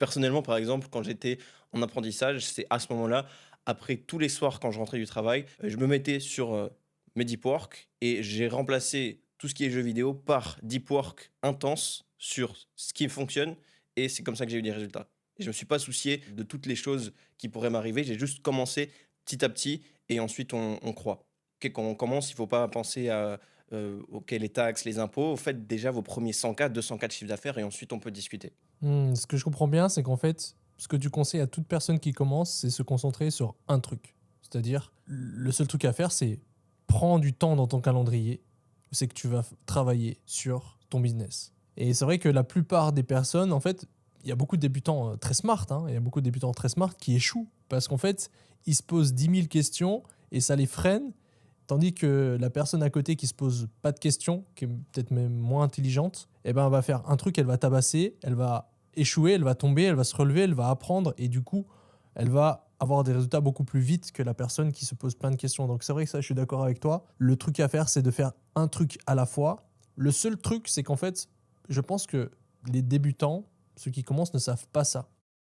Personnellement, par exemple, quand j'étais en apprentissage, c'est à ce moment-là, après tous les soirs quand je rentrais du travail, je me mettais sur, mes deep work et j'ai remplacé tout ce qui est jeux vidéo par deep work intense sur ce qui fonctionne et c'est comme ça que j'ai eu des résultats. Et je me suis pas soucié de toutes les choses qui pourraient m'arriver, j'ai juste commencé petit à petit et ensuite on croît. OK, quand on commence, il faut pas penser à, OK, les taxes, les impôts. Faites déjà vos premiers 100 K, 200 K de chiffre d'affaires et ensuite on peut discuter. Ce que je comprends bien, c'est qu'en fait, ce que tu conseilles à toute personne qui commence, c'est se concentrer sur un truc. C'est-à-dire, le seul truc à faire, c'est prends du temps dans ton calendrier, c'est que tu vas travailler sur ton business. Et c'est vrai que la plupart des personnes, en fait, il y a beaucoup de débutants très smart, hein, il y a beaucoup de débutants très smart qui échouent parce qu'en fait, ils se posent 10 000 questions et ça les freine. Tandis que la personne à côté qui se pose pas de questions, qui est peut-être même moins intelligente, eh ben, elle va faire un truc, elle va tabasser, elle va échouer, elle va tomber, elle va se relever, elle va apprendre et du coup, elle va avoir des résultats beaucoup plus vite que la personne qui se pose plein de questions. Donc c'est vrai que ça, je suis d'accord avec toi. Le truc à faire, c'est de faire un truc à la fois. Le seul truc, c'est qu'en fait, je pense que les débutants, ceux qui commencent, ne savent pas ça.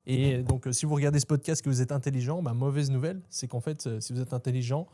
Et donc, si vous regardez ce podcast et que vous êtes intelligent, bah, mauvaise nouvelle, c'est qu'en fait, si vous êtes intelligent,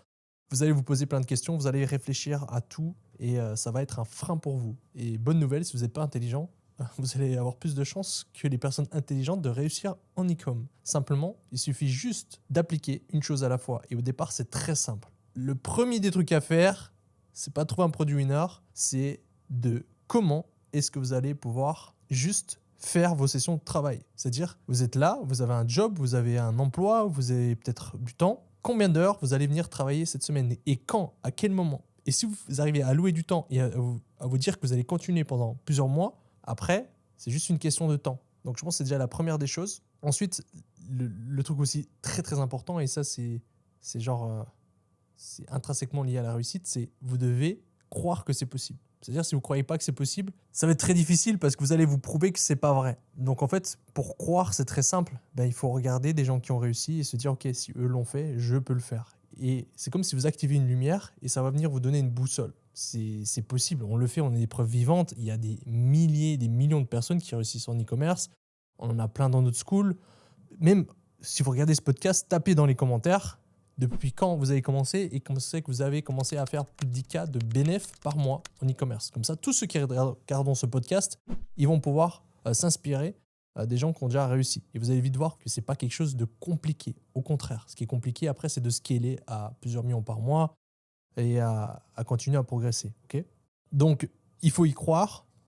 vous allez vous poser plein de questions, vous allez réfléchir à tout et ça va être un frein pour vous. Et bonne nouvelle, si vous n'êtes pas intelligent, vous allez avoir plus de chances que les personnes intelligentes de réussir en e-com. Simplement, il suffit juste d'appliquer une chose à la fois. Et au départ, c'est très simple. Le premier des trucs à faire, c'est pas trouver un produit winner, c'est de comment est-ce que vous allez pouvoir juste faire vos sessions de travail. C'est-à-dire, vous êtes là, vous avez un job, vous avez un emploi, vous avez peut-être du temps. Combien d'heures vous allez venir travailler cette semaine et quand, à quel moment? Et si vous arrivez à allouer du temps et à vous dire que vous allez continuer pendant plusieurs mois, après, c'est juste une question de temps. Donc je pense que c'est déjà la première des choses. Ensuite, le truc aussi très très important, et ça c'est genre c'est intrinsèquement lié à la réussite, c'est vous devez croire que c'est possible. C'est-à-dire si vous ne croyez pas que c'est possible, ça va être très difficile parce que vous allez vous prouver que c'est pas vrai. Donc en fait, pour croire, c'est très simple. Ben, il faut regarder des gens qui ont réussi et se dire ok, si eux l'ont fait, je peux le faire. Et c'est comme si vous activez une lumière et ça va venir vous donner une boussole. C'est possible, on le fait, on est des preuves vivantes. Il y a des milliers, des millions de personnes qui réussissent en e-commerce. On en a plein dans notre school. Même si vous regardez ce podcast, tapez dans les commentaires depuis quand vous avez commencé et comment c'est que vous avez commencé à faire plus de 10K de bénéfices par mois en e-commerce. Comme ça, tous ceux qui regardent ce podcast, ils vont pouvoir s'inspirer des gens qui ont déjà réussi. Et vous allez vite voir que ce n'est pas quelque chose de compliqué. Au contraire, ce qui est compliqué après, c'est de scaler à plusieurs millions par mois et à continuer à progresser. Ok. Donc, il faut y croire.